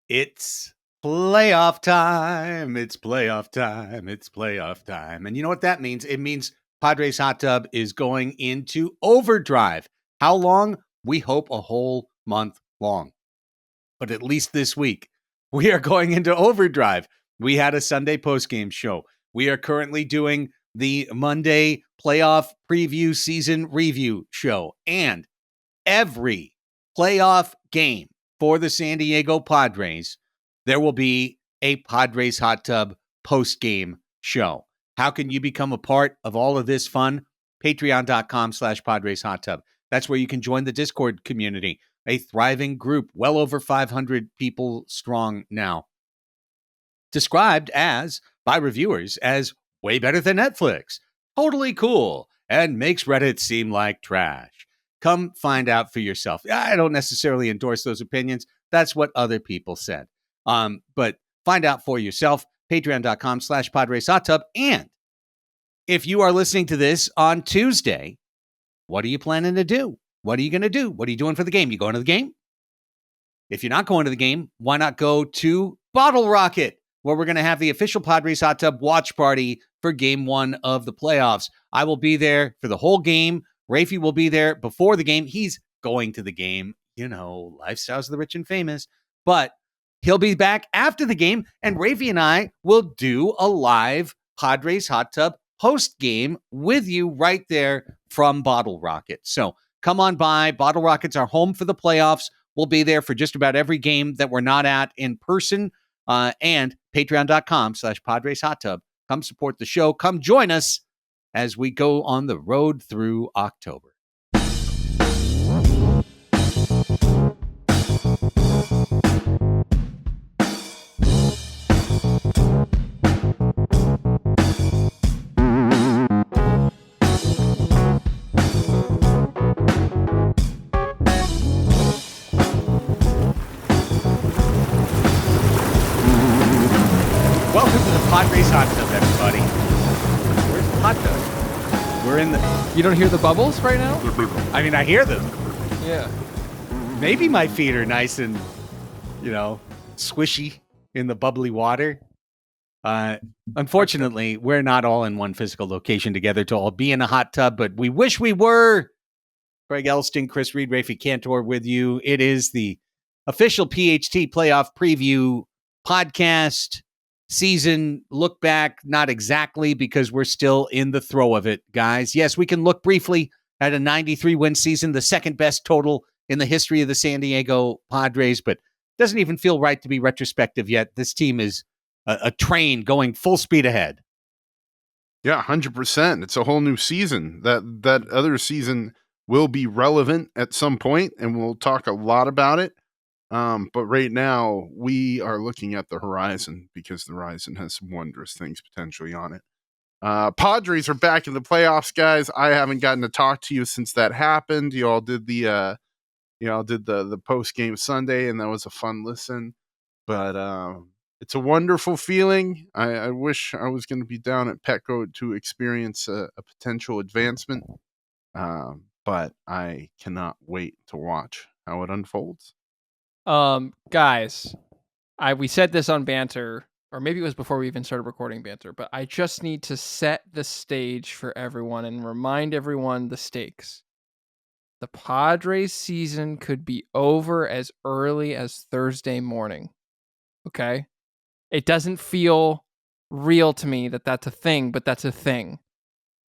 It's playoff time. It's playoff time. It's playoff time. And you know what that means? It means Padres Hot Tub is going into overdrive. How long? We hope a whole month long. But at least this week, we are going into overdrive. We had a Sunday postgame show. We are currently doing the Monday playoff preview season review show. And every playoff game for the San Diego Padres, there will be a Padres Hot Tub post-game show. How can you become a part of all of this fun? Patreon.com/Padres Hot Tub. That's where you can join the Discord community, a thriving group, well over 500 people strong now. Described as, by reviewers, as way better than Netflix. Totally cool, and makes Reddit seem like trash. Come find out for yourself. I don't necessarily endorse those opinions. That's what other people said. But find out for yourself. Patreon.com/Padres Hot Tub. And if you are listening to this on Tuesday, what are you planning to do? What are you going to do? What are you doing for the game? You going to the game? If you're not going to the game, why not go to Bottle Rocket, where we're going to have the official Padres Hot Tub watch party for game 1 of the playoffs. I will be there for the whole game. Raphie will be there before the game. He's going to the game. You know, lifestyles of the rich and famous. But he'll be back after the game, and Raphie and I will do a live Padres Hot Tub post-game with you right there from Bottle Rocket. So come on by. Bottle Rocket's our home for the playoffs. We'll be there for just about every game that we're not at in person. And patreon.com/Padres Hot Tub. Come support the show. Come join us as we go on the road through October. Welcome to the Padres Hot Tub, everybody. Where's the hot tub? We're in the... You don't hear the bubbles right now? I mean, I hear them. Yeah. Maybe my feet are nice and, squishy in the bubbly water. Unfortunately, we're not all in one physical location together to all be in a hot tub, but we wish we were. Craig Elsten, Chris Reed, Raphie Cantor with you. It is the official PHT Playoff Preview podcast. Season look back, not exactly, because we're still in the throw of it, guys. Yes, we can look briefly at a 93-win season, the second best total in the history of the San Diego Padres, but it doesn't even feel right to be retrospective yet. This team is a train going full speed ahead. Yeah, 100%. It's a whole new season. That other season will be relevant at some point, and we'll talk a lot about it. But right now, we are looking at the horizon because the horizon has some wondrous things potentially on it. Padres are back in the playoffs, guys. I haven't gotten to talk to you since that happened. You all did the post game Sunday, and that was a fun listen. But it's a wonderful feeling. I wish I was going to be down at Petco to experience a potential advancement, but I cannot wait to watch how it unfolds. Guys, we said this on Banter, or maybe it was before we even started recording Banter, but I just need to set the stage for everyone and remind everyone the stakes. The Padres season could be over as early as Thursday morning. Okay? It doesn't feel real to me that that's a thing, but that's a thing.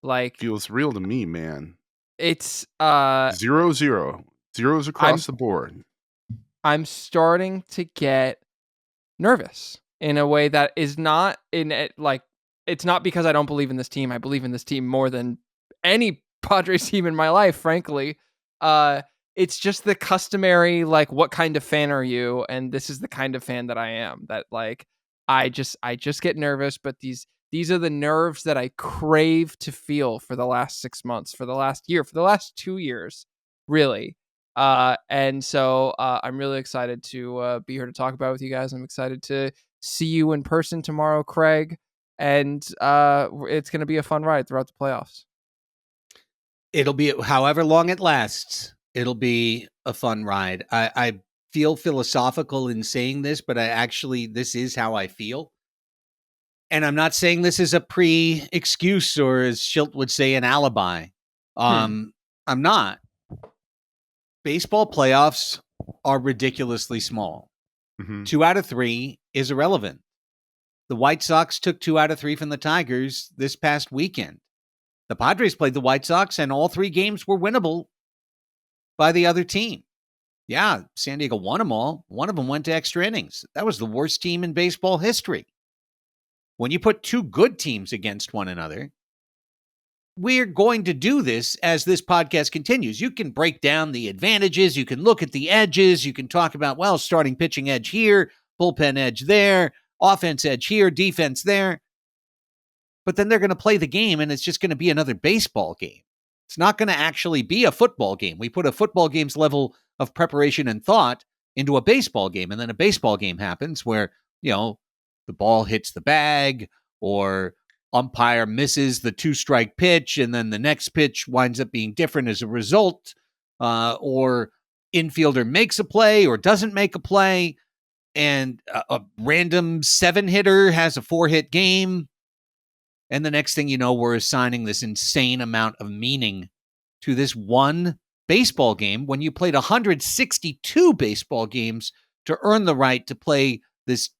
Like, feels real to me, man. It's 0-0. Zeros across the board. I'm starting to get nervous in a way that is not it's not because I don't believe in this team. I believe in this team more than any Padres team in my life, frankly. It's just the customary, what kind of fan are you? And this is the kind of fan that I am, that I just get nervous, but these are the nerves that I crave to feel for the last 6 months, for the last year, for the last 2 years, really. And so I'm really excited to be here to talk about it with you guys. I'm excited to see you in person tomorrow, Craig. And it's going to be a fun ride throughout the playoffs. It'll be however long it lasts. It'll be a fun ride. I feel philosophical in saying this, but this is how I feel. And I'm not saying this is a pre-excuse or, as Schilt would say, an alibi. I'm not. Baseball playoffs are ridiculously small. 2 out of 3 is irrelevant. The White Sox took 2 out of 3 from the Tigers this past weekend. The Padres played the White Sox, and all 3 games were winnable by the other team. Yeah, San Diego won them all. One of them went to extra innings. That was the worst team in baseball history. When you put 2 good teams against one another, we're going to do this as this podcast continues. You can break down the advantages. You can look at the edges. You can talk about, well, starting pitching edge here, bullpen edge there, offense edge here, defense there. But then they're going to play the game, and it's just going to be another baseball game. It's not going to actually be a football game. We put a football game's level of preparation and thought into a baseball game, and then a baseball game happens where, the ball hits the bag, or umpire misses the 2-strike pitch, and then the next pitch winds up being different as a result, or infielder makes a play or doesn't make a play, and a random 7-hitter has a 4-hit game, and the next thing you know, we're assigning this insane amount of meaning to this one baseball game when you played 162 baseball games to earn the right to play this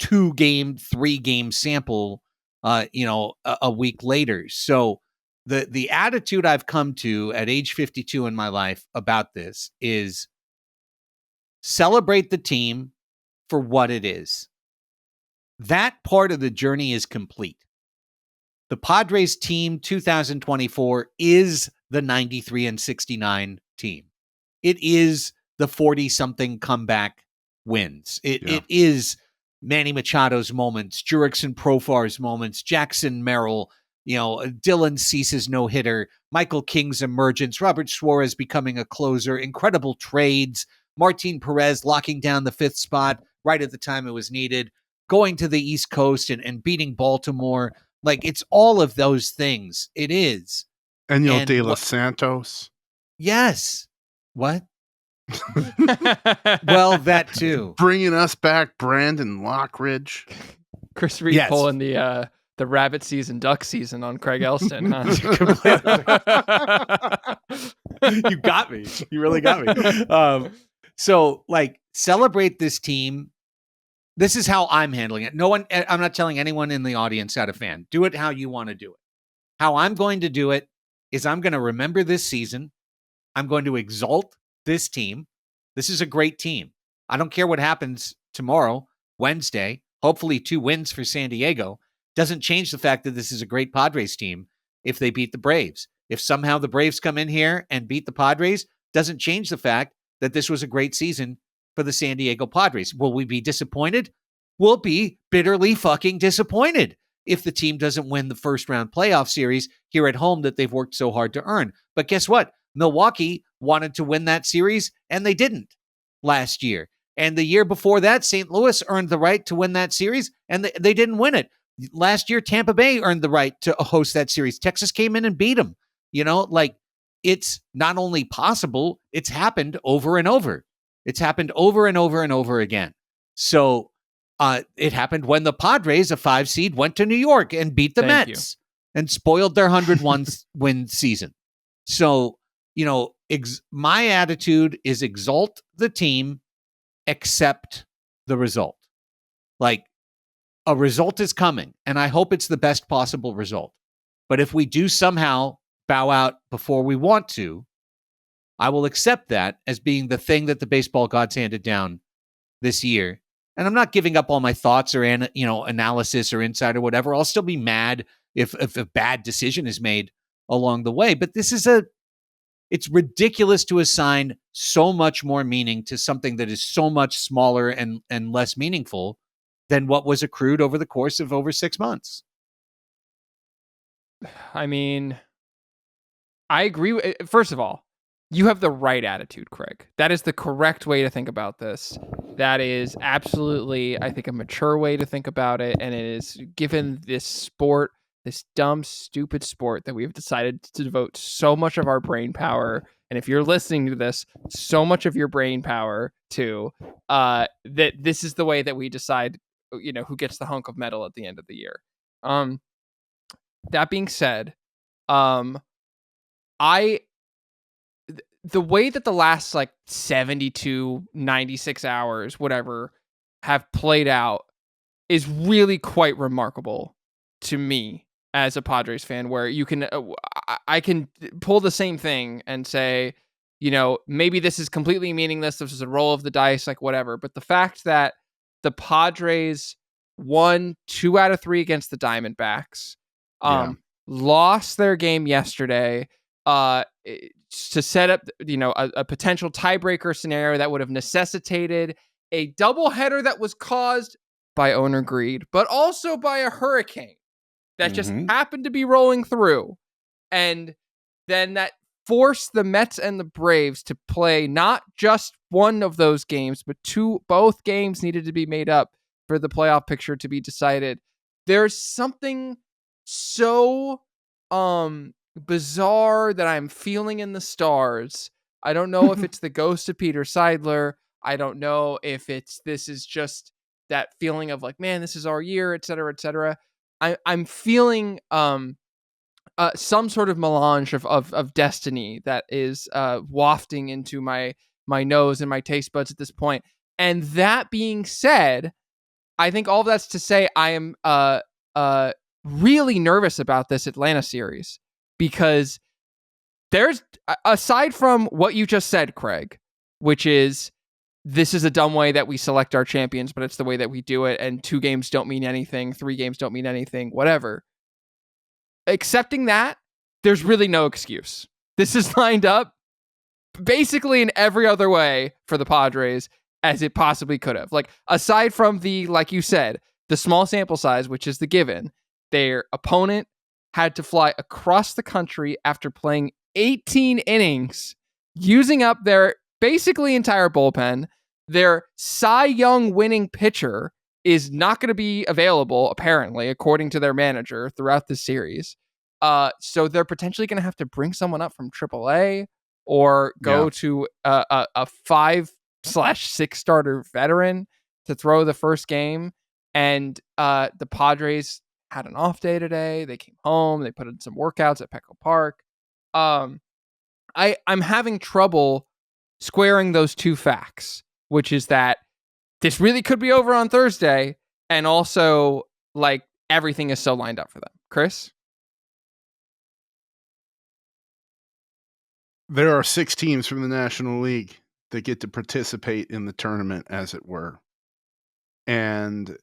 2-game, 3-game sample a week later. So the attitude I've come to at age 52 in my life about this is celebrate the team for what it is. That part of the journey is complete. The Padres team 2024 is the 93-69 team. It is the 40-something comeback wins. It is Manny Machado's moments, Jurickson Profar's moments, Jackson Merrill, Dylan Cease's no-hitter, Michael King's emergence, Robert Suarez becoming a closer, incredible trades, Martin Perez locking down the 5th spot right at the time it was needed, going to the East Coast and beating Baltimore. Like, it's all of those things. It is. Enyo de los Santos. Yes. What? Well, that too. Bringing us back Brandon Lockridge. Chris Reed pulling the rabbit season, duck season on Craig Elsten. Huh? You got me. You really got me. So, celebrate this team. This is how I'm handling it. I'm not telling anyone in the audience how to fan. Do it how you want to do it. How I'm going to do it is I'm going to remember this season. I'm going to exalt this team. This is a great team. I don't care what happens tomorrow, Wednesday. Hopefully 2 wins for San Diego. Doesn't change the fact that this is a great Padres team if they beat the Braves. If somehow the Braves come in here and beat the Padres, doesn't change the fact that this was a great season for the San Diego Padres. Will we be disappointed? We'll be bitterly fucking disappointed if the team doesn't win the first round playoff series here at home that they've worked so hard to earn. But guess what? Milwaukee wanted to win that series, and they didn't last year. And the year before that, St. Louis earned the right to win that series, and they didn't win it. Last year, Tampa Bay earned the right to host that series. Texas came in and beat them. It's not only possible, it's happened over and over. It's happened over and over and over again. So it happened when the Padres, a 5 seed, went to New York and beat the Mets and spoiled their 101-win season. So, my attitude is exalt the team, accept the result. A result is coming, and I hope it's the best possible result. But if we do somehow bow out before we want to, I will accept that as being the thing that the baseball gods handed down this year. And I'm not giving up all my thoughts or analysis or insight or whatever. I'll still be mad if a bad decision is made along the way. But it's ridiculous to assign so much more meaning to something that is so much smaller and less meaningful than what was accrued over the course of over 6 months. I mean, I agree. First of all, you have the right attitude, Craig. That is the correct way to think about this. That is absolutely, I think, a mature way to think about it. And it is, given this sport this dumb, stupid sport that we've decided to devote so much of our brain power, and if you're listening to this, so much of your brain power to, that this is the way that we decide, who gets the hunk of metal at the end of the year. That being said, the way that the last 72, 96 hours, whatever, have played out is really quite remarkable to me as a Padres fan, where you can, I can pull the same thing and say, maybe this is completely meaningless. This is a roll of the dice, whatever. But the fact that the Padres won 2 out of 3 against the Diamondbacks, lost their game yesterday, to set up, a potential tiebreaker scenario that would have necessitated a doubleheader that was caused by owner greed, but also by a hurricane that just happened to be rolling through. And then that forced the Mets and the Braves to play not just one of those games, but both games needed to be made up for the playoff picture to be decided. There's something so bizarre that I'm feeling in the stars. I don't know if it's the ghost of Peter Seidler. I don't know if this is just that feeling of man, this is our year, et cetera, et cetera. I'm feeling some sort of melange of destiny that is wafting into my nose and my taste buds at this point. And that being said, I think all of that's to say I am really nervous about this Atlanta series, because there's, aside from what you just said, Craig, which is, this is a dumb way that we select our champions, but it's the way that we do it, and 2 games don't mean anything, 3 games don't mean anything, whatever. Accepting that, there's really no excuse. This is lined up basically in every other way for the Padres as it possibly could have. Aside from the, like you said, the small sample size, which is the given, their opponent had to fly across the country after playing 18 innings, using up their basically entire bullpen. Their Cy Young winning pitcher is not going to be available, apparently, according to their manager, throughout the series. So they're potentially going to have to bring someone up from AAA or go to a 5/6 starter veteran to throw the first game. And the Padres had an off day today. They came home. They put in some workouts at Petco Park. I'm having trouble squaring those two facts, which is that this really could be over on Thursday, and also everything is so lined up for them. Chris? There are 6 teams from the National League that get to participate in the tournament, as it were. And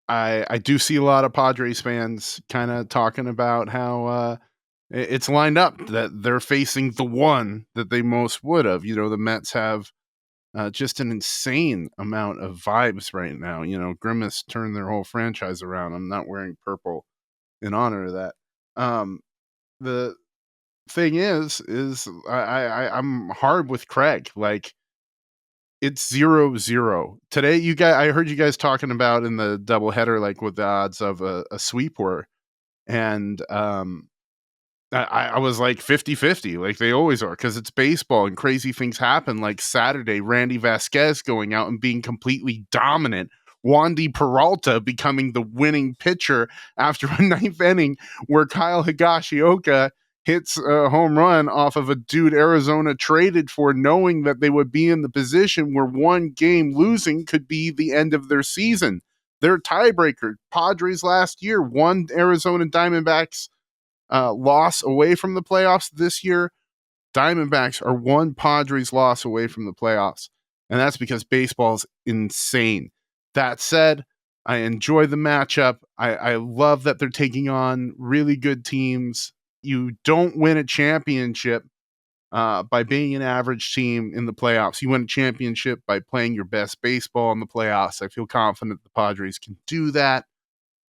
I do see a lot of Padres fans kind of talking about how it's lined up that they're facing the one that they most would have. The Mets have just an insane amount of vibes right now. Grimace turned their whole franchise around. I'm not wearing purple in honor of that. The thing is I'm hard with Craig. It's 0-0 today. You guys, I heard you guys talking about in the doubleheader, what the odds of a sweep were, and I was 50-50, like they always are, because it's baseball and crazy things happen. Like Saturday, Randy Vasquez going out and being completely dominant. Wandy Peralta becoming the winning pitcher after a 9th inning where Kyle Higashioka hits a home run off of a dude Arizona traded for, knowing that they would be in the position where one game losing could be the end of their season. Their tiebreaker, Padres last year, won Arizona Diamondbacks loss away from the playoffs this year. Diamondbacks are 1 Padres loss away from the playoffs. And that's because baseball's insane. That said, I enjoy the matchup. I love that they're taking on really good teams. You don't win a championship by being an average team in the playoffs. You win a championship by playing your best baseball in the playoffs. I feel confident the Padres can do that.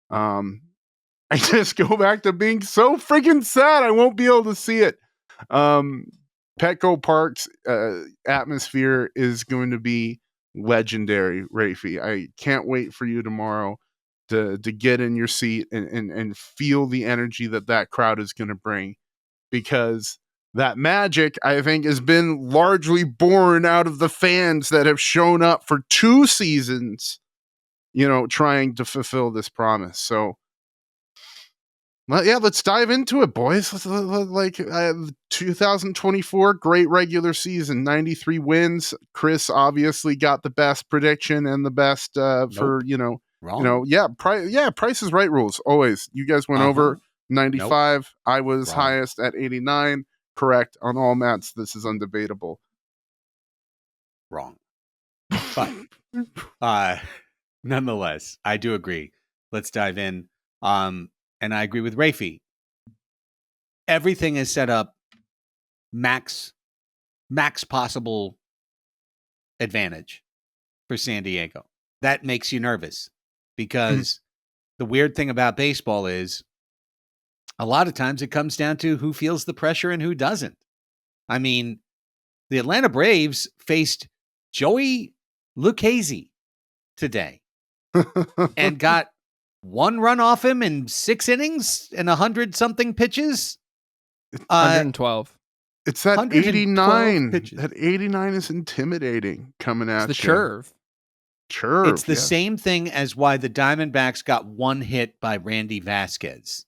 I just go back to being so freaking sad I won't be able to see it. Petco Park's atmosphere is going to be legendary, Raphie. I can't wait for you tomorrow. to get in your seat and feel the energy that crowd is going to bring, because that magic, I think, has been largely born out of the fans that have shown up for 2 seasons, trying to fulfill this promise. So, let's dive into it, boys. 2024, great regular season, 93 wins. Chris obviously got the best prediction and the best for, Wrong. Price is Right rules. Always. You guys went over 95. Nope. I was highest at 89. Correct on all mats. This is undebatable. Wrong. But nonetheless, I do agree. Let's dive in. And I agree with Raphie. Everything is set up max possible advantage for San Diego. That makes you nervous, because the weird thing about baseball is a lot of times it comes down to who feels the pressure and who doesn't. I mean, the Atlanta Braves faced Joey Lucchesi today and got 1 run off him in 6 innings and 100-something pitches. 112. It's that 89. That 89 is intimidating coming at you. It's the curve. It's the same thing as why the Diamondbacks got 1 hit by Randy Vasquez.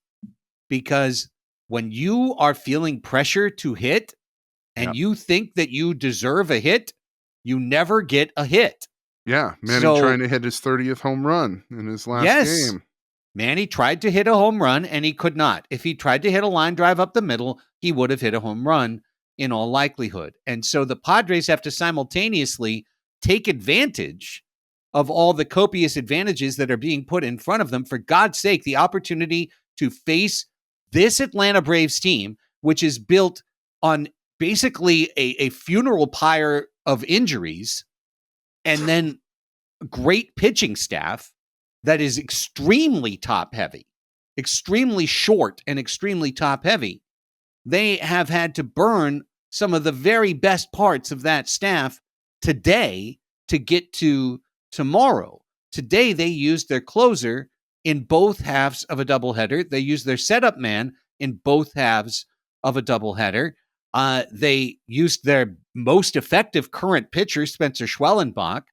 Because when you are feeling pressure to hit and you think that you deserve a hit, you never get a hit. Yeah, Manny trying to hit his 30th home run in his last game. Manny tried to hit a home run and he could not. If he tried to hit a line drive up the middle, he would have hit a home run in all likelihood. And so the Padres have to simultaneously take advantage of all the copious advantages that are being put in front of them. For God's sake, the opportunity to face this Atlanta Braves team, which is built on basically a funeral pyre of injuries, and then great pitching staff that is extremely top-heavy, extremely short and extremely top-heavy. They have had to burn some of the very best parts of that staff today to get to tomorrow. Today, they used their closer in both halves of a doubleheader. They used their setup man in both halves of a doubleheader. They used their most effective current pitcher, Spencer Schwellenbach,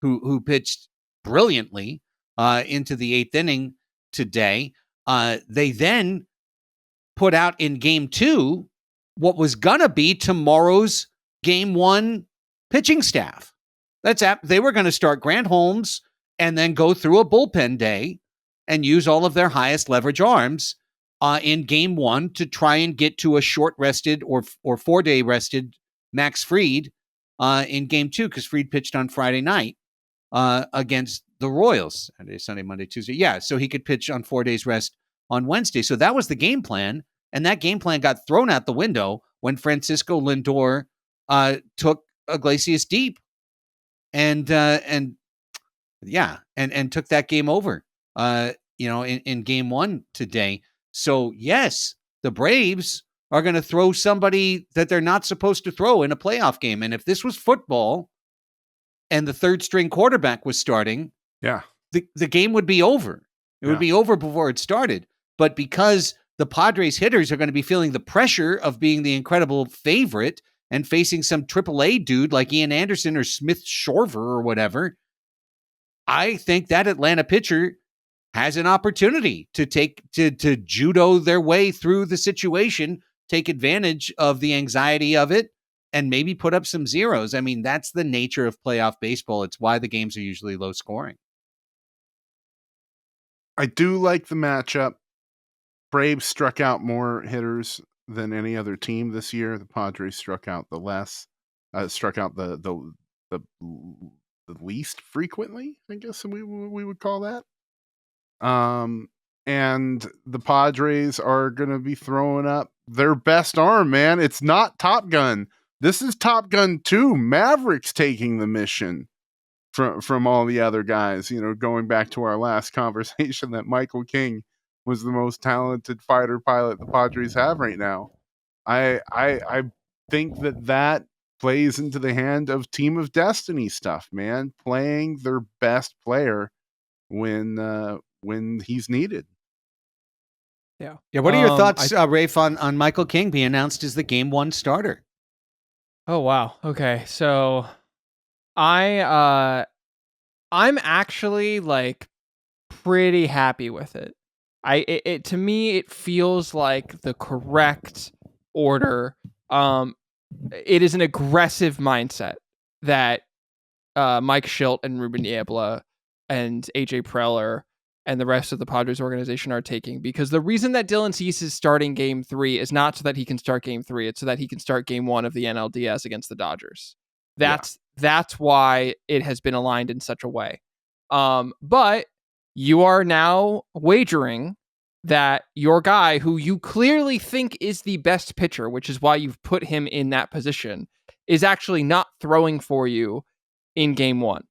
who pitched brilliantly into the 8th inning today. They then put out in Game 2 what was going to be tomorrow's Game 1 pitching staff. They were going to start Grant Holmes and then go through a bullpen day and use all of their highest leverage arms in Game 1 to try and get to a short-rested or 4-day rested Max Fried in Game 2, because Fried pitched on Friday night against the Royals. Sunday, Monday, Tuesday. Yeah, so he could pitch on 4 days rest on Wednesday. So that was the game plan, and that game plan got thrown out the window when Francisco Lindor took Iglesias deep and took that game over. In Game 1 today. So yes, the Braves are going to throw somebody that they're not supposed to throw in a playoff game. And if this was football and the 3rd string quarterback was starting, the game would be over. It would be over before it started. But because the Padres hitters are going to be feeling the pressure of being the incredible favorite and facing some AAA dude like Ian Anderson or Smith Shorver or whatever, I think that Atlanta pitcher has an opportunity to to judo their way through the situation, take advantage of the anxiety of it, and maybe put up some zeros. I mean, that's the nature of playoff baseball. It's why the games are usually low scoring. I do like the matchup. Braves struck out more hitters than any other team this year. The Padres struck out the least frequently, I guess we would call that. And the Padres are going to be throwing up their best arm, man. It's not Top Gun. This is Top Gun 2. Maverick's taking the mission from all the other guys. Going back to our last conversation, that Michael King was the most talented fighter pilot the Padres have right now. I think that plays into the hand of Team of Destiny stuff, man. Playing their best player when when he's needed. Yeah. Yeah. What are your thoughts, Rafe, on Michael King being announced as the Game 1 starter? Oh wow. Okay. So I'm actually like pretty happy with it. It to me it feels like the correct order. It is an aggressive mindset that Mike Schilt and Ruben Niebla and AJ Preller and the rest of the Padres organization are taking, because the reason that Dylan Cease is starting Game 3 is not so that he can start Game 3. It's so that he can start Game 1 of the NLDS against the Dodgers. That's why it has been aligned in such a way. But you are now wagering that your guy, who you clearly think is the best pitcher, which is why you've put him in that position, is actually not throwing for you in Game 1.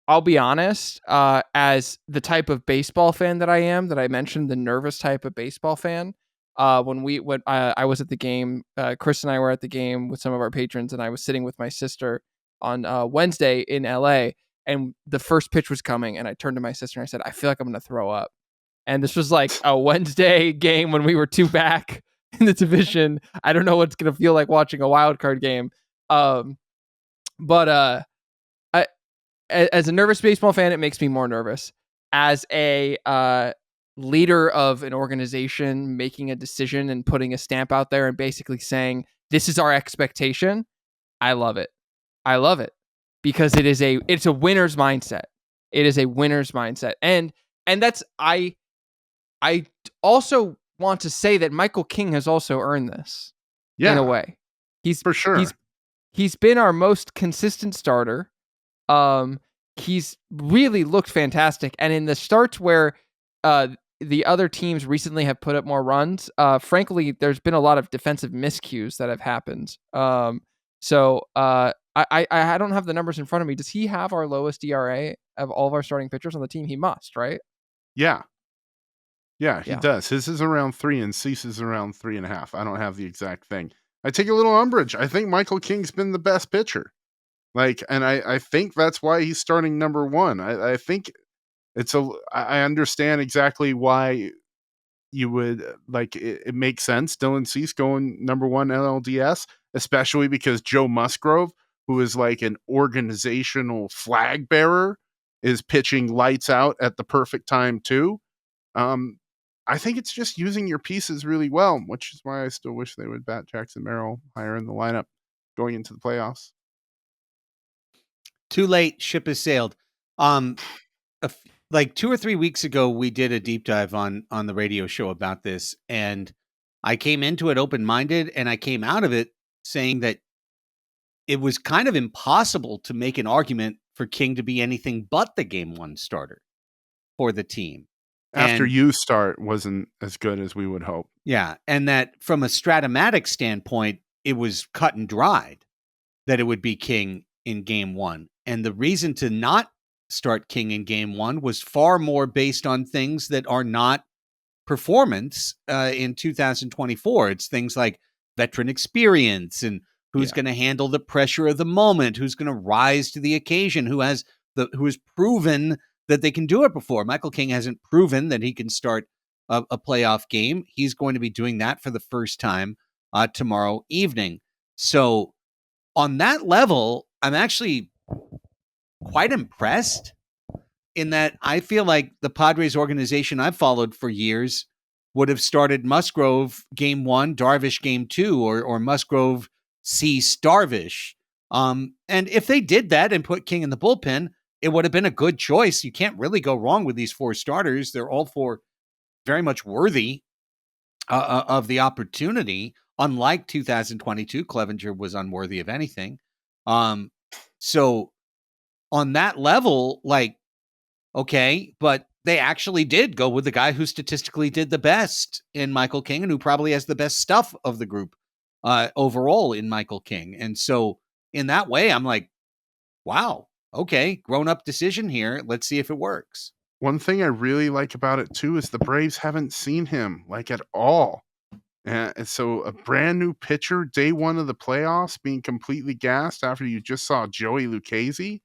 I'll be honest, as the type of baseball fan that I am, that I mentioned, the nervous type of baseball fan, when I was at the game, Chris and I were at the game with some of our patrons, and I was sitting with my sister on Wednesday in LA, and the first pitch was coming, and I turned to my sister and I said, I feel like I'm going to throw up. And this was like a Wednesday game when we were 2 back in the division. I don't know what it's going to feel like watching a wild card game. But as a nervous baseball fan, it makes me more nervous. As a leader of an organization making a decision and putting a stamp out there and basically saying, this is our expectation, I love it. I love it because it's a winner's mindset. It is a winner's mindset. And that's, I also want to say that Michael King has also earned this in a way. He's for sure. He's been our most consistent starter. He's really looked fantastic. And in the starts where the other teams recently have put up more runs, frankly, there's been a lot of defensive miscues that have happened. So I don't have the numbers in front of me. Does he have our lowest ERA of all of our starting pitchers on the team? He must, right? Yeah, he does. His is around 3 and Cease is around 3.5. I don't have the exact thing. I take a little umbrage. I think Michael King's been the best pitcher. And I think that's why he's starting number 1. I think I understand exactly why you would it makes sense. Dylan Cease going number 1 NLDS, especially because Joe Musgrove, who is like an organizational flag bearer, is pitching lights out at the perfect time too. I think it's just using your pieces really well, which is why I still wish they would bat Jackson Merrill higher in the lineup going into the playoffs. Too late. Ship has sailed. Like 2 or 3 weeks ago, we did a deep dive on the radio show about this, and I came into it open-minded, and I came out of it saying that it was kind of impossible to make an argument for King to be anything but the Game 1 starter for the team. After you start wasn't as good as we would hope. Yeah, and that from a Stratomatic standpoint, it was cut and dried that it would be King in Game 1. And the reason to not start King in Game 1 was far more based on things that are not performance in 2024. It's things like veteran experience and who's going to handle the pressure of the moment, who's going to rise to the occasion, who has proven that they can do it before. Michael King hasn't proven that he can start a playoff game. He's going to be doing that for the first time tomorrow evening. So on that level, I'm actually quite impressed in that I feel like the Padres organization I've followed for years would have started Musgrove Game 1, Darvish Game 2, or Musgrove Cease Darvish. And if they did that and put King in the bullpen, it would have been a good choice. You can't really go wrong with these 4 starters. They're all 4 very much worthy of the opportunity. Unlike 2022, Clevenger was unworthy of anything. So on that level, okay, but they actually did go with the guy who statistically did the best in Michael King and who probably has the best stuff of the group overall in Michael King. And so in that way, I'm like, wow, okay, grown-up decision here. Let's see if it works. One thing I really like about it too is the Braves haven't seen him at all. And so a brand new pitcher, day 1 of the playoffs, being completely gassed after you just saw Joey Lucchesi.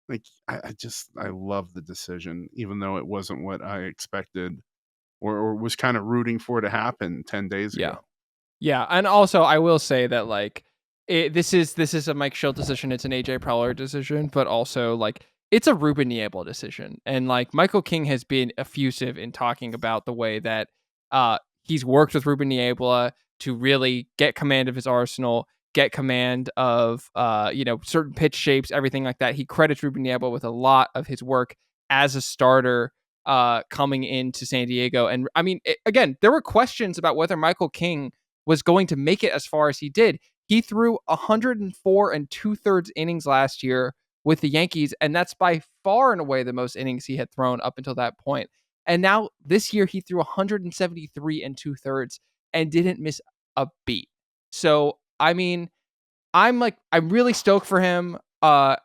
Like, I love the decision, even though it wasn't what I expected or was kind of rooting for to happen 10 days Yeah. ago. Yeah, and also I will say that like this is a Mike Schilt decision. It's an AJ Preller decision, but also like it's a Ruben Niebla decision. And like Michael King has been effusive in talking about the way that he's worked with Ruben Niebla to really get command of his arsenal, get command of certain pitch shapes, everything like that. He credits Ruben Niebla with a lot of his work as a starter coming into San Diego. And I mean, again, there were questions about whether Michael King was going to make it as far as he did. He threw 104 and 2/3 innings last year with the Yankees, and that's by far and away the most innings he had thrown up until that point. And now this year he threw 173 and 2/3 and didn't miss a beat. So I mean, I'm really stoked for him. I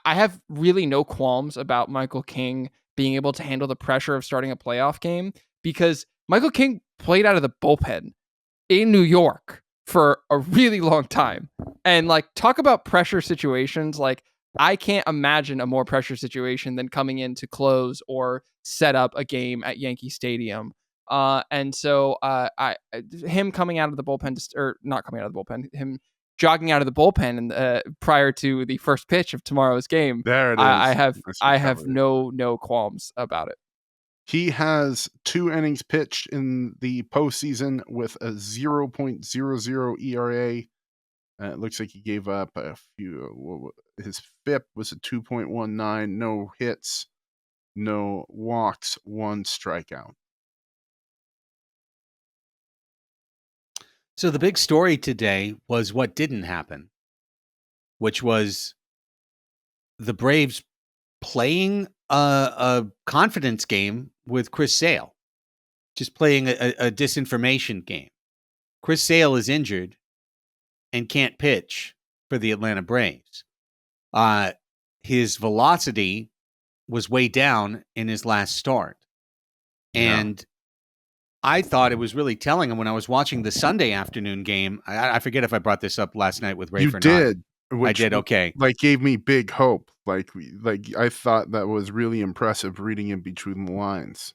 have really no qualms about Michael King being able to handle the pressure of starting a playoff game because Michael King played out of the bullpen in New York for a really long time. And like, talk about pressure situations. Like, I can't imagine a more pressure situation than coming in to close or set up a game at Yankee Stadium. And so him coming out of the bullpen, or not coming out of the bullpen, him jogging out of the bullpen and prior to the first pitch of tomorrow's game, There it is. I have no qualms about it. He has 2 innings pitched in the postseason with a 0.00 ERA. It looks like he gave up a few. His FIP was a 2.19. No hits, no walks, 1 strikeout. So the big story today was what didn't happen, which was the Braves playing a confidence game with Chris Sale, just playing a disinformation game. Chris Sale is injured and can't pitch for the Atlanta Braves. His velocity was way down in his last start. And I thought it was really telling him when I was watching the Sunday afternoon game. I forget if I brought this up last night with Rafe or not. You did. I did, okay. Like, gave me big hope. Like I thought that was really impressive reading in between the lines.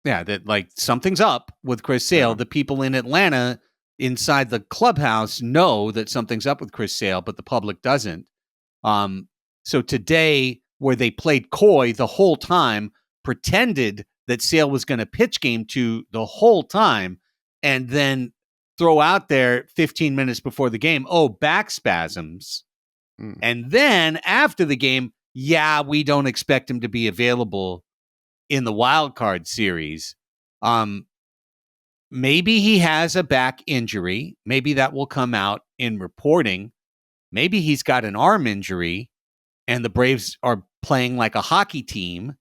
Yeah, that like something's up with Chris Sale. Yeah. The people in Atlanta inside the clubhouse know that something's up with Chris Sale, but the public doesn't. So today, where they played coy the whole time, pretended that Sale was going to pitch game 2 the whole time, and then throw out there 15 minutes before the game, back spasms. And then after the game, we don't expect him to be available in the wild card series. Maybe he has a back injury. Maybe that will come out in reporting. Maybe he's got an arm injury and the Braves are playing like a hockey team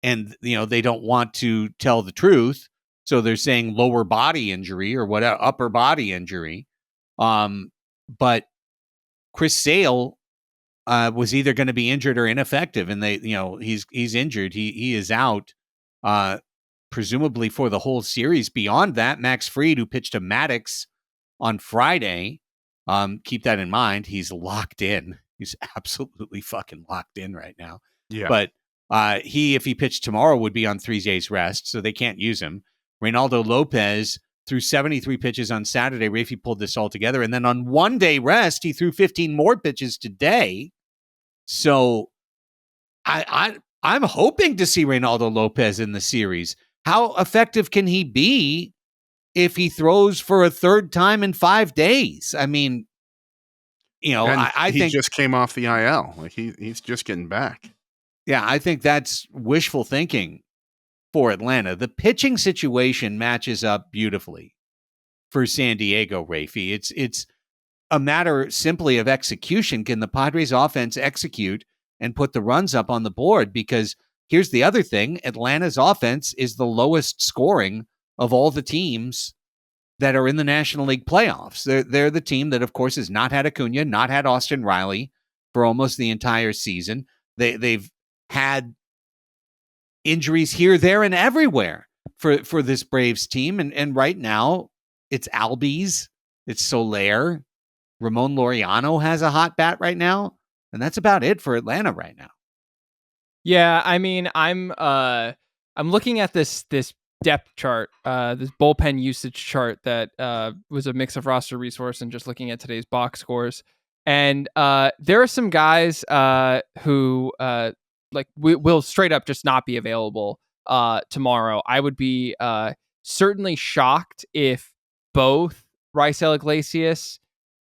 and, they don't want to tell the truth. So they're saying lower body injury or whatever, upper body injury. But Chris Sale was either going to be injured or ineffective. And he's injured. He is out, presumably for the whole series. Beyond that, Max Fried, who pitched to Maddox on Friday, keep that in mind. He's locked in. He's absolutely fucking locked in right now. Yeah. But if he pitched tomorrow, would be on 3 days rest, so they can't use him. Reynaldo Lopez threw 73 pitches on Saturday. Raphie pulled this all together. And then on 1 day rest, he threw 15 more pitches today. So I'm hoping to see Reynaldo Lopez in the series. How effective can he be if he throws for a third time in 5 days? I mean, I think he just came off the IL. Like he's just getting back. Yeah, I think that's wishful thinking for Atlanta. The pitching situation matches up beautifully for San Diego, Raphie. It's a matter simply of execution. Can the Padres offense execute and put the runs up on the board? Because here's the other thing. Atlanta's offense is the lowest scoring of all the teams that are in the National League playoffs. They're the team that, of course, has not had Acuna, not had Austin Riley for almost the entire season. They've had injuries here, there, and everywhere for this Braves team. And right now, it's Albies, it's Soler. Ramon Laureano has a hot bat right now. And that's about it for Atlanta right now. Yeah, I mean, I'm looking at this depth chart, this bullpen usage chart that was a mix of roster resource and just looking at today's box scores. And there are some guys who will straight up just not be available tomorrow. I would be certainly shocked if both Raisel Iglesias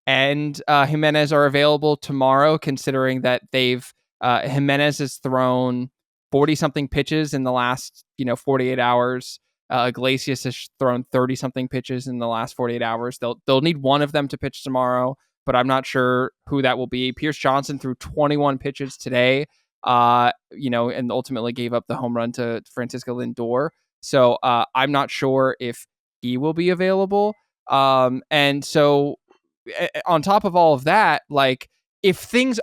and Jimenez are available tomorrow, considering that Jimenez has thrown 40-something pitches in the last 48 hours. Iglesias has thrown 30-something pitches in the last 48 hours. They'll need one of them to pitch tomorrow, but I'm not sure who that will be. Pierce Johnson threw 21 pitches today, and ultimately gave up the home run to Francisco Lindor. So I'm not sure if he will be available. And so on top of all of that, like, if things,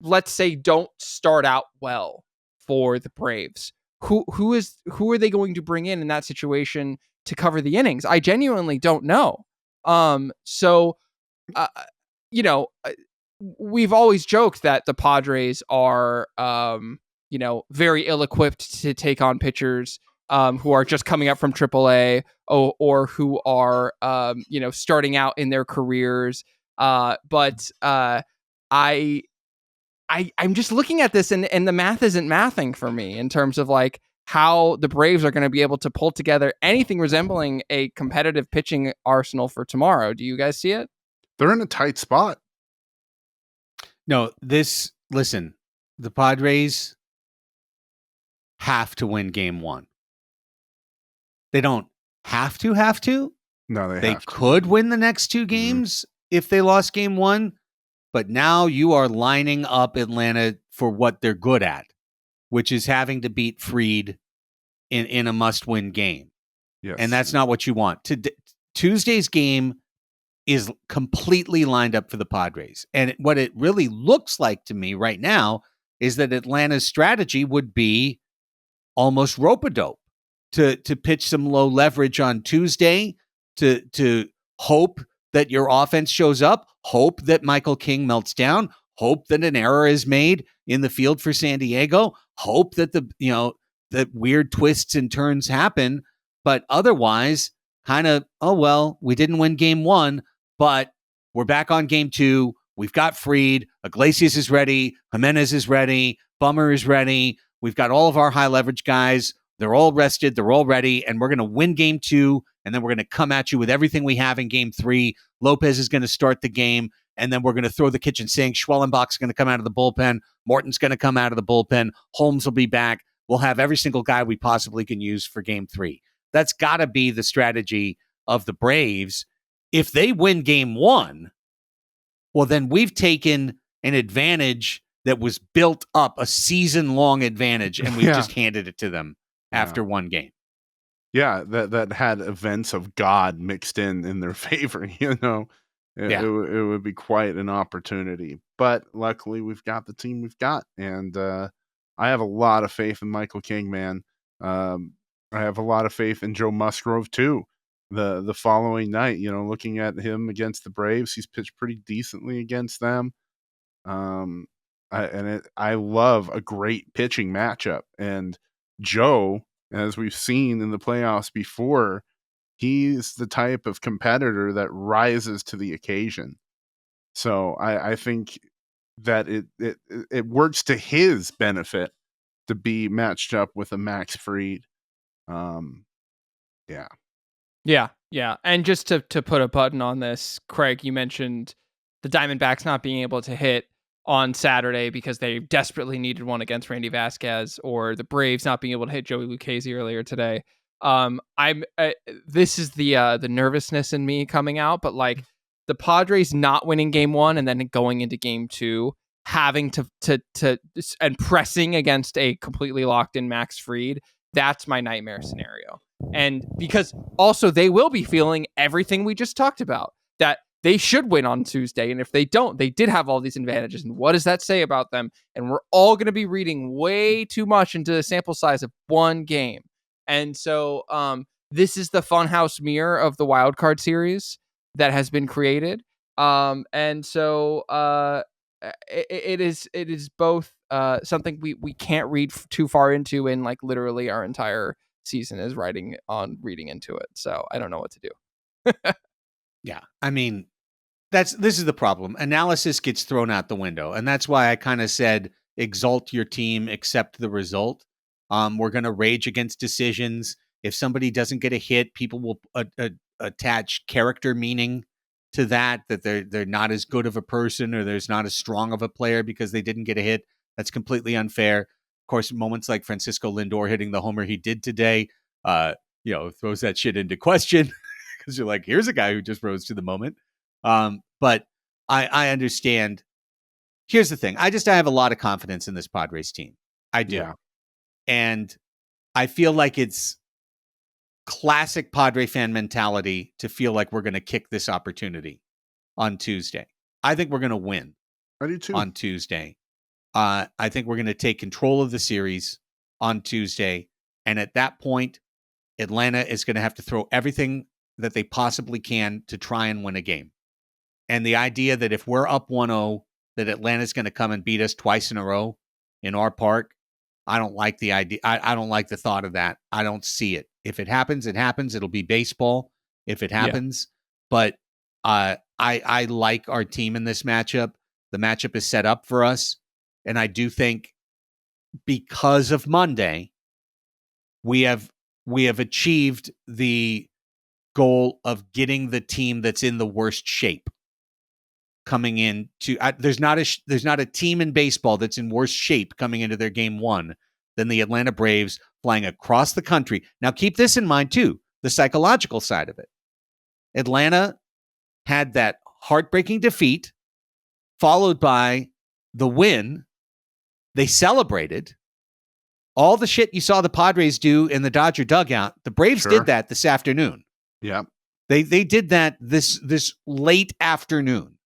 let's say, don't start out well for the Braves, who are they going to bring in that situation to cover the innings? I genuinely don't know. We've always joked that the Padres are very ill-equipped to take on pitchers who are just coming up from AAA or who are starting out in their careers. But I'm just looking at this and the math isn't mathing for me in terms of like how the Braves are going to be able to pull together anything resembling a competitive pitching arsenal for tomorrow. Do you guys see it? They're in a tight spot. No, listen, the Padres have to win game one. They don't have to. No, they could win the next two games if they lost game one. But now you are lining up Atlanta for what they're good at, which is having to beat Fried in a must-win game. Yes. And that's not what you want. Tuesday's game is completely lined up for the Padres. And what it really looks like to me right now is that Atlanta's strategy would be almost rope-a-dope to pitch some low leverage on Tuesday, to hope that your offense shows up, hope that Michael King melts down, hope that an error is made in the field for San Diego, hope that that weird twists and turns happen, but otherwise kind of, oh, well, we didn't win game one, but we're back on game two. We've got Fried, Iglesias is ready, Jimenez is ready, Bummer is ready. We've got all of our high leverage guys. They're all rested. They're all ready. And we're going to win game two. And then we're going to come at you with everything we have in game three. Lopez is going to start the game. And then we're going to throw the kitchen sink. Schwellenbach's going to come out of the bullpen. Morton's going to come out of the bullpen. Holmes will be back. We'll have every single guy we possibly can use for game three. That's got to be the strategy of the Braves. If they win game one, well, then we've taken an advantage that was built up, a season-long advantage, and we've just handed it to them after one game. Yeah, that had events of God mixed in their favor, It would be quite an opportunity. But luckily, we've got the team we've got, and I have a lot of faith in Michael King, man. I have a lot of faith in Joe Musgrove, too. The following night, looking at him against the Braves, he's pitched pretty decently against them. I love a great pitching matchup. And Joe, as we've seen in the playoffs before, he's the type of competitor that rises to the occasion. So I think that it works to his benefit to be matched up with a Max Fried. Yeah. And just to put a button on this, Craig, you mentioned the Diamondbacks not being able to hit on Saturday because they desperately needed one against Randy Vasquez, or the Braves not being able to hit Joey Lucchesi earlier today. This is the nervousness in me coming out, but like the Padres not winning game one and then going into game two, having to and pressing against a completely locked in Max Fried, that's my nightmare scenario. And because also they will be feeling everything we just talked about, that they should win on Tuesday. And if they don't, they did have all these advantages. And what does that say about them? And we're all going to be reading way too much into the sample size of one game. And so this is the funhouse mirror of the wild card series that has been created. And so it is both something we can't read too far into, and like literally our entire season is reading into it. So I don't know what to do. Yeah, I mean, this is the problem. Analysis gets thrown out the window, and that's why I kind of said exalt your team, accept the result. We're going to rage against decisions. If somebody doesn't get a hit, people will attach character meaning to that they're not as good of a person or there's not as strong of a player because they didn't get a hit. That's completely unfair. Of course, moments like Francisco Lindor hitting the homer he did today, throws that shit into question because you're like, here's a guy who just rose to the moment. But I understand. Here's the thing. I have a lot of confidence in this Padres team. I do. Yeah. And I feel like it's classic Padre fan mentality to feel like we're going to kick this opportunity on Tuesday. I think we're going to win. I do too. On Tuesday. I think we're going to take control of the series on Tuesday. And at that point, Atlanta is going to have to throw everything that they possibly can to try and win a game. And the idea that if we're up 1-0, that Atlanta's going to come and beat us twice in a row in our park, I don't like the idea. I don't like the thought of that. I don't see it. If it happens, it happens. It'll be baseball if it happens. Yeah. But I like our team in this matchup. The matchup is set up for us. And I do think because of Monday, we have achieved the goal of getting the team that's in the worst shape coming into there's not a team in baseball that's in worse shape coming into their game one than the Atlanta Braves flying across the country. Now keep this in mind too, the psychological side of it. Atlanta had that heartbreaking defeat followed by the win. They celebrated all the shit you saw the Padres do in the Dodger dugout. The Braves did that this afternoon. Yeah. They did that this late afternoon.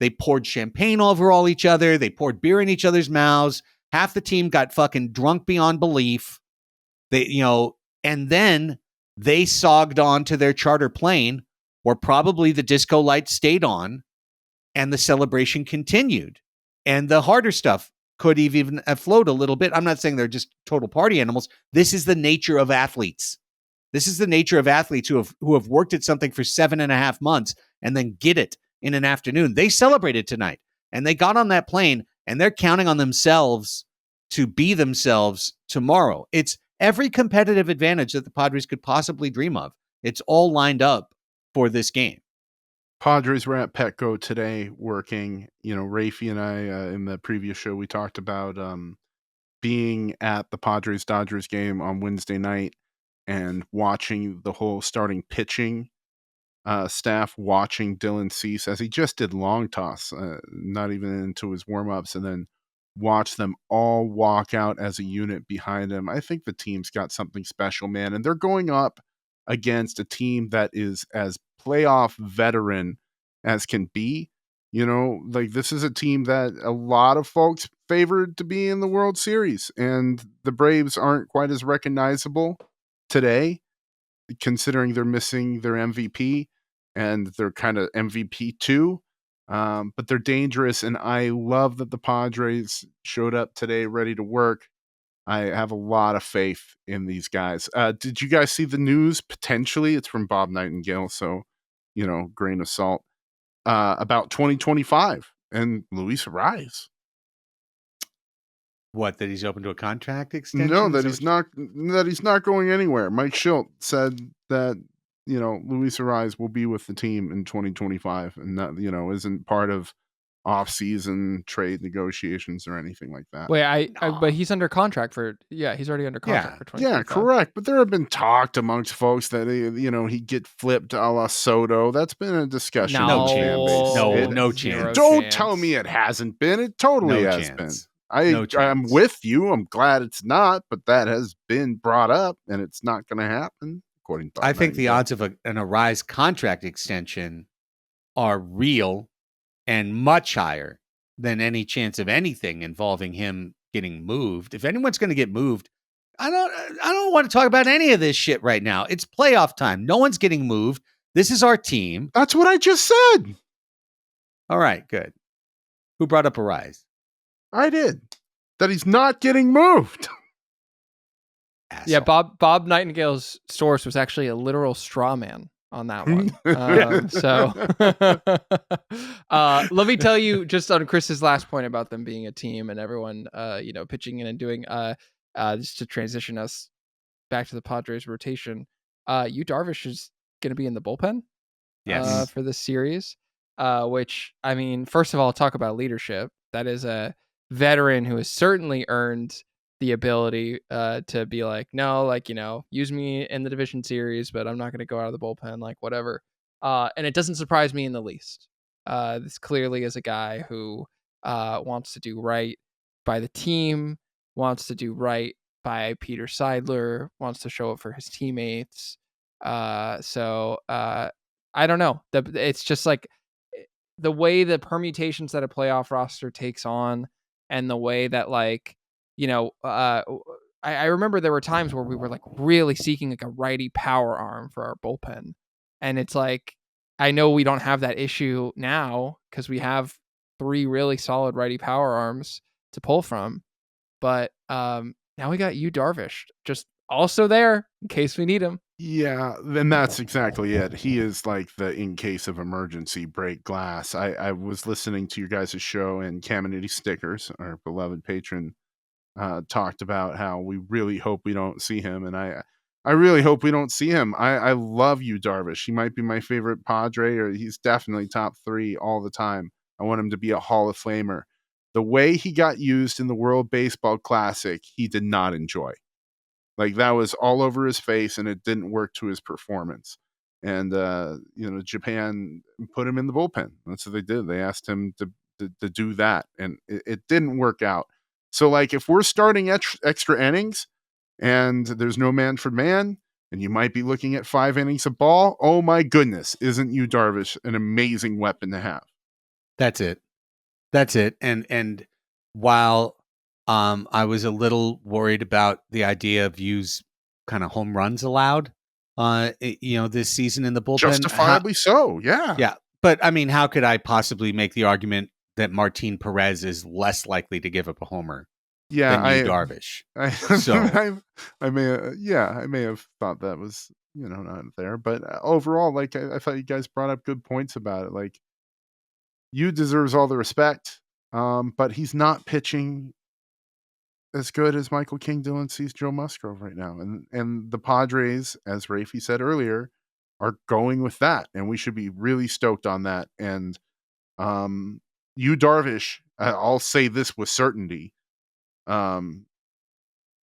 They poured champagne over all each other. They poured beer in each other's mouths. Half the team got fucking drunk beyond belief. And then they sogged on to their charter plane where probably the disco lights stayed on and the celebration continued. And the harder stuff could even have flowed a little bit. I'm not saying they're just total party animals. This is the nature of athletes. This is the nature of athletes who have worked at something for 7.5 months and then get it in an afternoon. They celebrated tonight and they got on that plane and they're counting on themselves to be themselves tomorrow. It's every competitive advantage that the Padres could possibly dream of. It's all lined up for this game. Padres were at Petco today working. Raphie and I, in the previous show, we talked about being at the Padres-Dodgers game on Wednesday night and watching the whole starting pitching staff, watching Dylan Cease as he just did long toss, not even into his warm-ups, and then watch them all walk out as a unit behind him. I think the team's got something special, man, and they're going up against a team that is as playoff veteran as can be. This is a team that a lot of folks favored to be in the World Series, and the Braves aren't quite as recognizable today, considering they're missing their MVP and they're kind of MVP too. But they're dangerous, and I love that the Padres showed up today ready to work. I have a lot of faith in these guys. Did you guys see the news? Potentially, it's from Bob Nightingale, so, grain of salt, about 2025 and Luis Ariz. What, that he's open to a contract extension? No, that he's not going anywhere. Mike Schilt said that, Luis Ariz will be with the team in 2025 and not, isn't part of off-season trade negotiations or anything like that. Wait, but he's under contract he's already under contract for 2025. Yeah, correct. But there have been talked amongst folks that he'd get flipped a la Soto. That's been a discussion. No chance. No chance. Don't tell me it hasn't been. It totally has been. I'm with you. I'm glad it's not, but that has been brought up, and it's not going to happen. According to I think the odds of an Ariz contract extension are real and much higher than any chance of anything involving him getting moved. If anyone's going to get moved, I don't want to talk about any of this shit right now. It's playoff time. No one's getting moved. This is our team. That's what I just said. All right, good. Who brought up Arise? I did. That he's not getting moved. Yeah, Asshole. Bob Nightingale's source was actually a literal straw man on that one. So let me tell you, just on Chris's last point about them being a team and everyone pitching in and doing just to transition us back to the Padres rotation. Yu Darvish is going to be in the bullpen Yes. for this series, which, I mean, first of all, talk about leadership. That is a veteran who has certainly earned the ability to be like, no, like, use me in the division series, but I'm not going to go out of the bullpen, like whatever. And it doesn't surprise me in the least. This clearly is a guy who wants to do right by the team, wants to do right by Peter Seidler, wants to show up for his teammates. So I don't know. It's just like the way the permutations that a playoff roster takes on, and the way that, like, I remember there were times where we were like really seeking like a righty power arm for our bullpen. And it's like, I know we don't have that issue now because we have 3 really solid righty power arms to pull from. But now we got Yu Darvish just also there in case we need him. Yeah, then that's exactly it. He is like the in case of emergency break glass. I was listening to your guys' show, and Caminiti Stickers, our beloved patron, talked about how we really hope we don't see him, and I really hope we don't see him. I love Yu Darvish. He might be my favorite Padre, or he's definitely top 3 all the time. I want him to be a Hall of Famer. The way he got used in the World Baseball Classic, he did not enjoy. Like, that was all over his face, and it didn't work to his performance. And Japan put him in the bullpen. That's what they did. They asked him to do that, and it didn't work out. So, like, if we're starting extra innings and there's no man for man, and you might be looking at 5 innings of ball, oh my goodness, isn't Yu Darvish an amazing weapon to have? That's it. And while I was a little worried about the idea of Yu's kind of home runs allowed, this season in the bullpen, Justifiably so, yeah. Yeah, but I mean, how could I possibly make the argument that Martin Perez is less likely to give up a homer than Yu Darvish? I may have thought that was not there, but overall, like, I thought you guys brought up good points about it. Like, Yu deserves all the respect, but he's not pitching as good as Michael King Dillon sees Joe Musgrove right now, and the Padres, as Raphie said earlier, are going with that, and we should be really stoked on that. And Yu Darvish, I'll say this with certainty.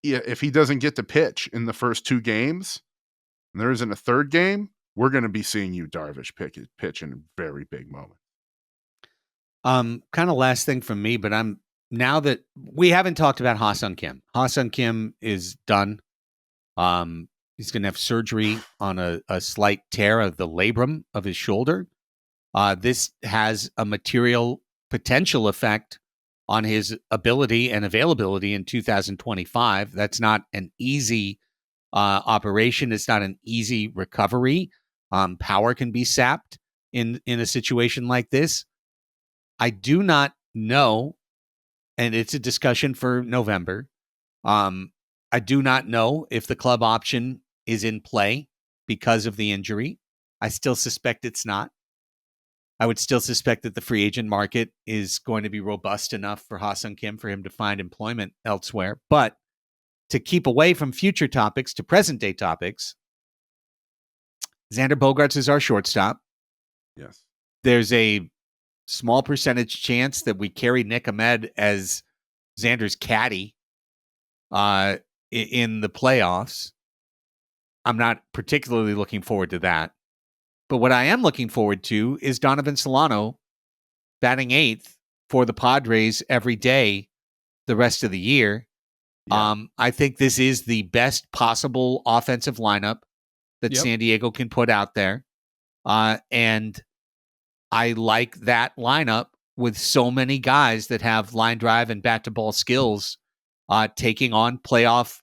If he doesn't get to pitch in the first 2 games, and there isn't a third game, we're going to be seeing Yu Darvish pitch in a very big moment. Kind of last thing from me, but now that we haven't talked about Ha-Seong Kim. Ha-Seong Kim is done. He's going to have surgery on a slight tear of the labrum of his shoulder. This has a material potential effect on his ability and availability in 2025. That's not an easy operation. It's not an easy recovery. Power can be sapped in a situation like this. I do not know, and it's a discussion for November. I do not know if the club option is in play because of the injury. I still suspect it's not. I would still suspect that the free agent market is going to be robust enough for Ha-Seong Kim for him to find employment elsewhere. But to keep away from future topics to present day topics, Xander Bogaerts is our shortstop. Yes. There's a small percentage chance that we carry Nick Ahmed as Xander's caddy in the playoffs. I'm not particularly looking forward to that. But what I am looking forward to is Donovan Solano batting 8th for the Padres every day the rest of the year. Yeah. I think this is the best possible offensive lineup that San Diego can put out there. And I like that lineup with so many guys that have line drive and bat-to-ball skills taking on playoff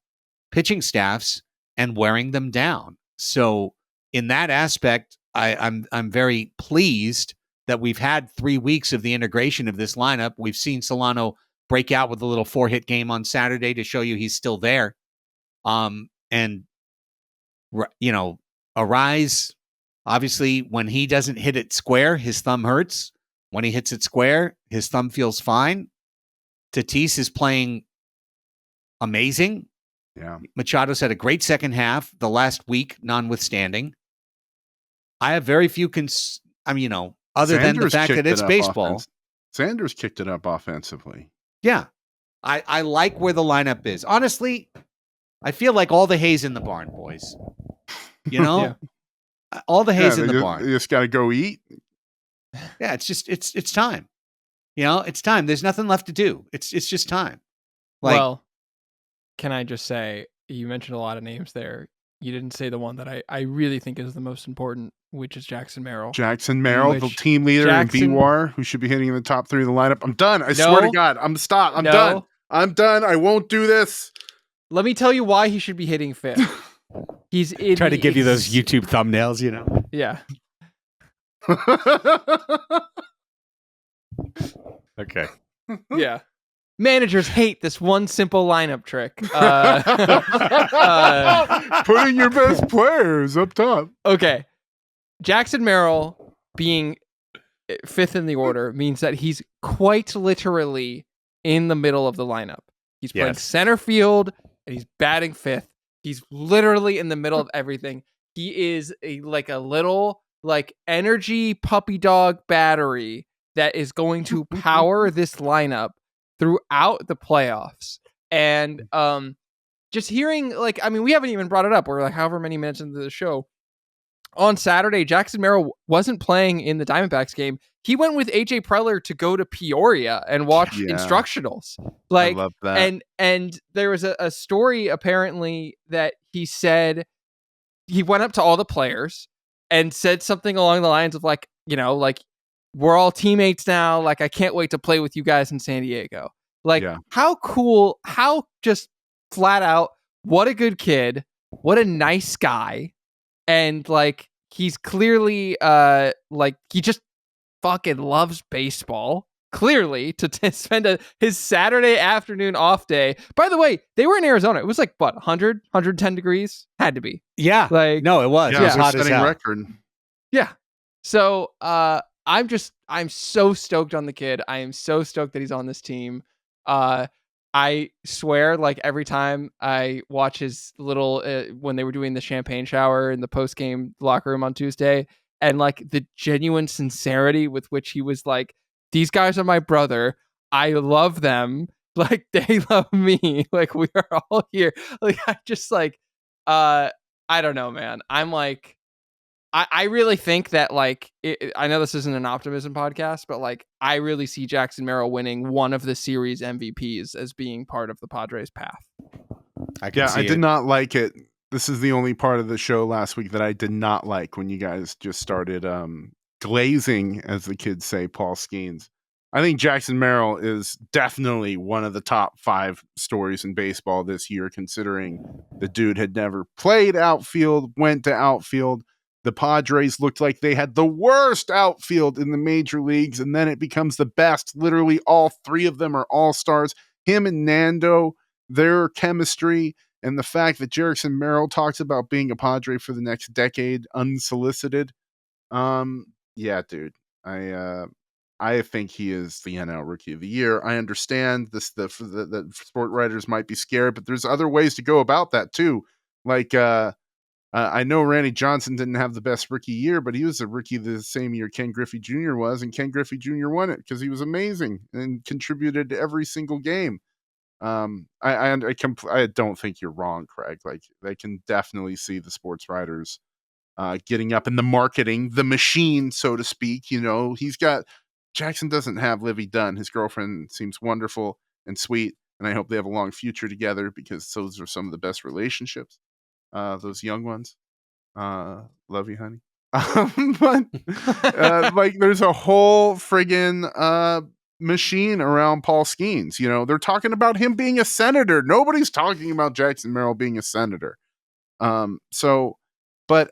pitching staffs and wearing them down. So in that aspect, I'm very pleased that we've had 3 weeks of the integration of this lineup. We've seen Solano break out with a little 4-hit game on Saturday to show you he's still there. And Arise, obviously, when he doesn't hit it square, his thumb hurts. When he hits it square, his thumb feels fine. Tatis is playing amazing. Yeah. Machado's had a great second half, the last week notwithstanding. I have very few other than the fact that it's baseball. Sanders kicked it up offensively. Yeah. I like where the lineup is. Honestly, I feel like all the hay's in the barn, boys. Yeah. All the hay's in the barn. You just got to go eat. Yeah, it's time. It's time. There's nothing left to do. It's just time. Well, can I just say, you mentioned a lot of names there. You didn't say the one that I really think is the most important, which is Jackson Merrill. Jackson Merrill, the team leader in BWAR, who should be hitting in the top 3 of the lineup. I'm done. I swear to God. I'm done. I'm done. I won't do this. Let me tell you why he should be hitting 5th. He's trying to give you those YouTube thumbnails, Yeah. Okay. Yeah. Managers hate this one simple lineup trick. Putting your best players up top. Okay. Jackson Merrill being 5th in the order means that he's quite literally in the middle of the lineup. He's playing center field and he's batting 5th. He's literally in the middle of everything. He is a little energy puppy dog battery that is going to power this lineup throughout the playoffs. And just hearing, we haven't even brought it up. We're however many minutes into the show. On Saturday, Jackson Merrill wasn't playing in the Diamondbacks game. He went with AJ Preller to go to Peoria and watch instructionals. I love that. And there was a story apparently that he said he went up to all the players and said something along the lines of we're all teammates now. I can't wait to play with you guys in San Diego. How cool, how just flat out, what a good kid, what a nice guy. And he's clearly he just fucking loves baseball. Clearly, to spend his Saturday afternoon off day. By the way, they were in Arizona. It was 100, 110 degrees? Had to be. Yeah. No, it was. Yeah, it was hot as hell. Record. Yeah. So I'm so stoked on the kid. I am so stoked that he's on this team. I swear, every time I watch his little, when they were doing the champagne shower in the post-game locker room on Tuesday, and the genuine sincerity with which he was these guys are my brother. I love them. They love me. We are all here. I just I don't know, man. I'm I really think that I know this isn't an optimism podcast, but I really see Jackson Merrill winning one of the series MVPs as being part of the Padres' path. I did not like it. This is the only part of the show last week that I did not like when you guys just started glazing, as the kids say, Paul Skeens. I think Jackson Merrill is definitely one of the top 5 stories in baseball this year, considering the dude had never played outfield, went to outfield. The Padres looked like they had the worst outfield in the major leagues, and then it becomes the best. Literally all 3 of them are all-stars. Him and Nando, their chemistry, and the fact that Jackson Merrill talks about being a Padre for the next decade unsolicited. Yeah, dude. I think he is the NL Rookie of the Year. I understand this. The sport writers might be scared, but there's other ways to go about that too. I know Randy Johnson didn't have the best rookie year, but he was a rookie the same year Ken Griffey Jr. was, and Ken Griffey Jr. won it because he was amazing and contributed to every single game. I don't think you're wrong, Craig. They can definitely see the sports writers getting up in the marketing, the machine, so to speak. Jackson doesn't have Livy Dunn. His girlfriend seems wonderful and sweet, and I hope they have a long future together because those are some of the best relationships. Those young ones. Love you, honey. But there's a whole friggin' machine around Paul Skeens. They're talking about him being a senator. Nobody's talking about Jackson Merrill being a senator. But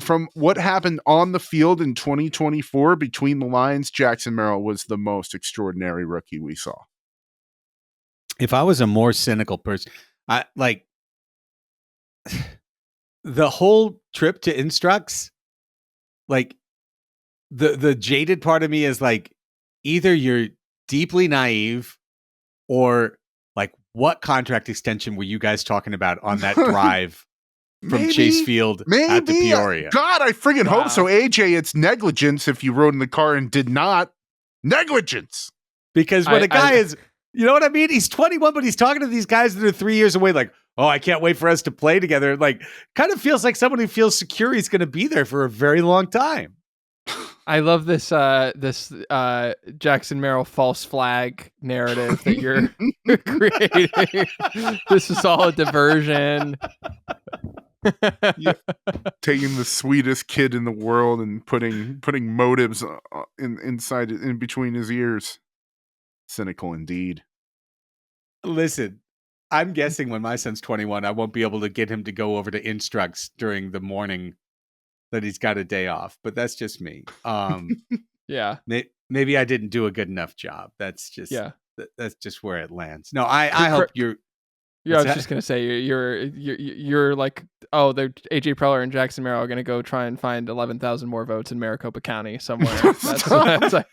from what happened on the field in 2024 between the lines, Jackson Merrill was the most extraordinary rookie we saw. If I was a more cynical person, I like the whole trip to Instructs, like the jaded part of me is like, either you're deeply naive or like, what contract extension were you guys talking about on that drive from Chase Field at the Peoria? God, I friggin' hope so. AJ, it's negligence if you rode in the car and did not. Negligence. Because when a guy is, you know what I mean? He's 21, but he's talking to these guys that are 3 years away, like, oh, I can't wait for us to play together. Like, kind of feels like someone who feels secure he's going to be there for a very long time. I love this Jackson Merrill false flag narrative that you're creating. This is all a diversion. Yeah. Taking the sweetest kid in the world and putting motives in between his ears. Cynical indeed. Listen, I'm guessing when my son's 21, I won't be able to get him to go over to Instructs during the morning that he's got a day off, but that's just me. Yeah. Maybe I didn't do a good enough job. That's just that's just where it lands. No, I hope you're. Yeah, I was just gonna say you're like, oh, they're AJ Preller and Jackson Merrill are gonna go try and find 11,000 more votes in Maricopa County somewhere. That's like...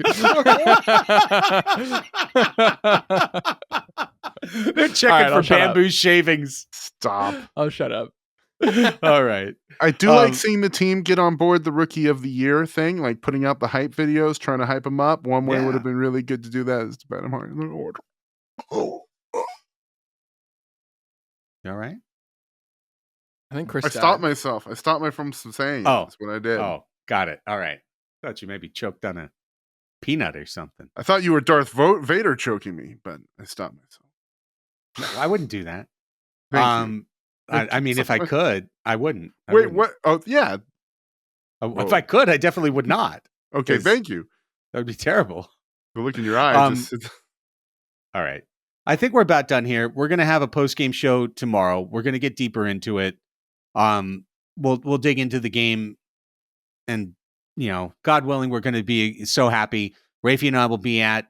They're checking for bamboo shavings. Stop. Oh, shut up. All right. I do like seeing the team get on board the Rookie of the Year thing, like putting out the hype videos, trying to hype them up. One way would have been really good to do that is to bet him hard in the order. You all right? I think Chris. I stopped myself. I stopped myself from saying. Oh, that's what I did. Oh, got it. All right. Thought you maybe choked on a peanut or something. I thought you were Darth Vader choking me, but I stopped myself. No, I wouldn't do that. Thank you. I mean, if I could, I wouldn't. Wait, what? Oh, yeah. If I could, I definitely would not. Okay, thank you. That would be terrible. The look in your eyes. All right. I think we're about done here. We're going to have a post-game show tomorrow. We're going to get deeper into it. We'll dig into the game, and God willing, we're going to be so happy. Raphie and I will be at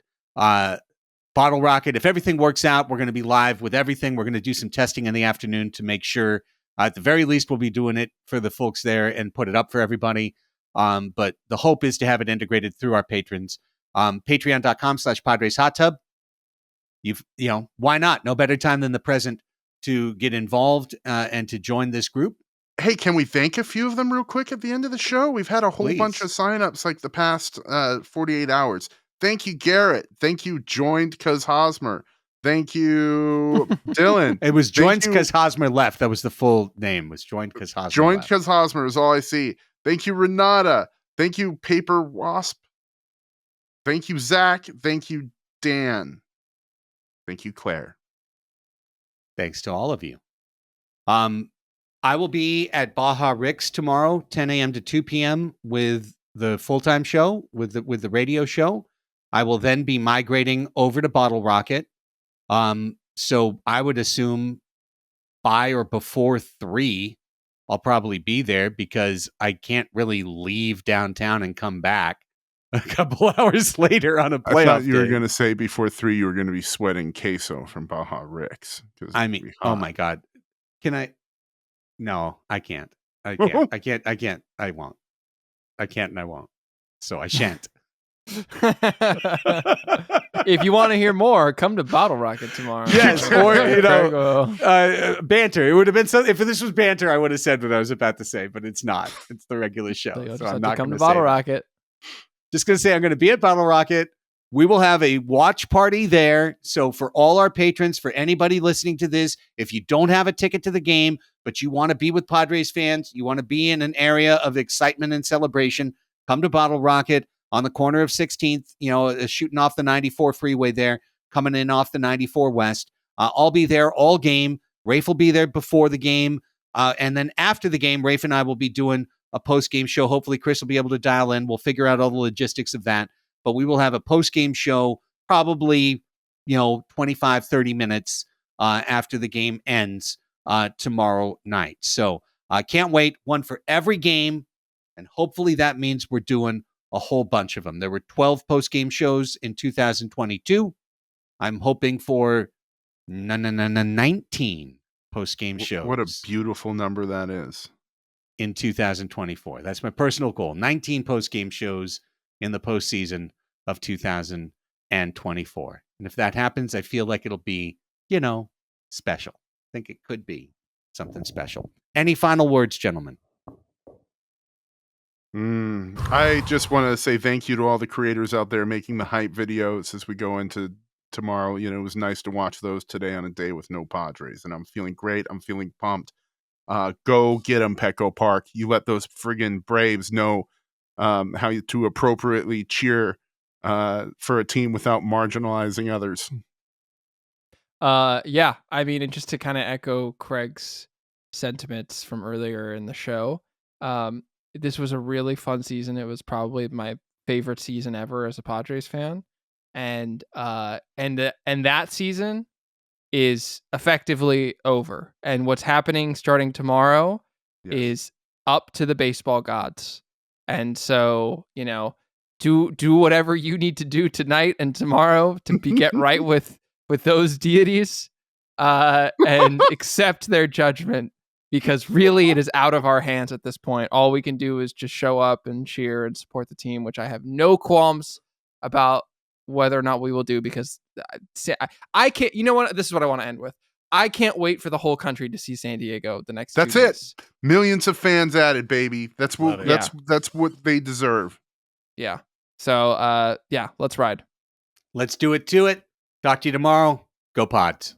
Bottle Rocket. If everything works out, we're going to be live with everything. We're going to do some testing in the afternoon to make sure, at the very least, we'll be doing it for the folks there and put it up for everybody. But the hope is to have it integrated through our patrons. Patreon.com/Padres Hot Tub. Why not? No better time than the present to get involved and to join this group. Hey, can we thank a few of them real quick at the end of the show? We've had a whole bunch of signups like the past 48 hours. Thank you, Garrett. Thank you, Joined Cuz Hosmer. Thank you, Dylan. It was Joined Cuz Hosmer left. That was the full name. Was Joined Cuz Hosmer. Joined Cuz Hosmer is all I see. Thank you, Renata. Thank you, Paper Wasp. Thank you, Zach. Thank you, Dan. Thank you, Claire. Thanks to all of you. I will be at Baja Rick's tomorrow, 10 a.m. to 2 p.m. with the full-time show, with the radio show. I will then be migrating over to Bottle Rocket. So I would assume by or before 3, I'll probably be there because I can't really leave downtown and come back a couple hours later on a playoff. I thought you were day. going to say before 3 you were going to be sweating queso from Baja Rick's. I mean, oh my God. Can I? No, I can't. I can't. I can't. I can't. I won't. I can't and I won't. So I shan't. If you want to hear more, come to Bottle Rocket tomorrow. Yes, or banter. It would have been so. If this was banter, I would have said what I was about to say, but it's not. It's the regular show, so I'm not come to Bottle Rocket. Just going to say I'm going to be at Bottle Rocket. We will have a watch party there. So for all our patrons, for anybody listening to this, if you don't have a ticket to the game, but you want to be with Padres fans, you want to be in an area of excitement and celebration, come to Bottle Rocket on the corner of 16th, shooting off the 94 freeway there, coming in off the 94 West. I'll be there all game. Rafe will be there before the game. And then after the game, Rafe and I will be doing a post-game show. Hopefully Chris will be able to dial in. We'll figure out all the logistics of that. But we will have a post-game show probably, 25, 30 minutes after the game ends tomorrow night. So I can't wait. One for every game. And hopefully that means we're doing a whole bunch of them. There were 12 post-game shows in 2022. I'm hoping for 19 post-game shows. What a beautiful number that is. In 2024. That's my personal goal. 19 post-game shows in the postseason of 2024. And if that happens, I feel like it'll be, special. I think it could be something special. Any final words, gentlemen? I just want to say thank you to all the creators out there making the hype videos as we go into tomorrow. It was nice to watch those today on a day with no Padres, and I'm feeling great. I'm feeling pumped. Go get them, Petco Park. You let those friggin' Braves know how to appropriately cheer for a team without marginalizing others. Yeah, I mean, and just to kind of echo Craig's sentiments from earlier in the show, this was a really fun season. It was probably my favorite season ever as a Padres fan, and that season is effectively over. And what's happening starting tomorrow is up to the baseball gods. And so, do whatever you need to do tonight and tomorrow to get right with those deities, and accept their judgment, because really it is out of our hands at this point. All we can do is just show up and cheer and support the team, which I have no qualms about whether or not we will do, because I can't, you know what? This is what I want to end with. I can't wait for the whole country to see San Diego the next. That's it. Millions of fans added, baby. That's what that's what they deserve. Yeah. So let's ride. Let's do it to it. Talk to you tomorrow. Go Pods.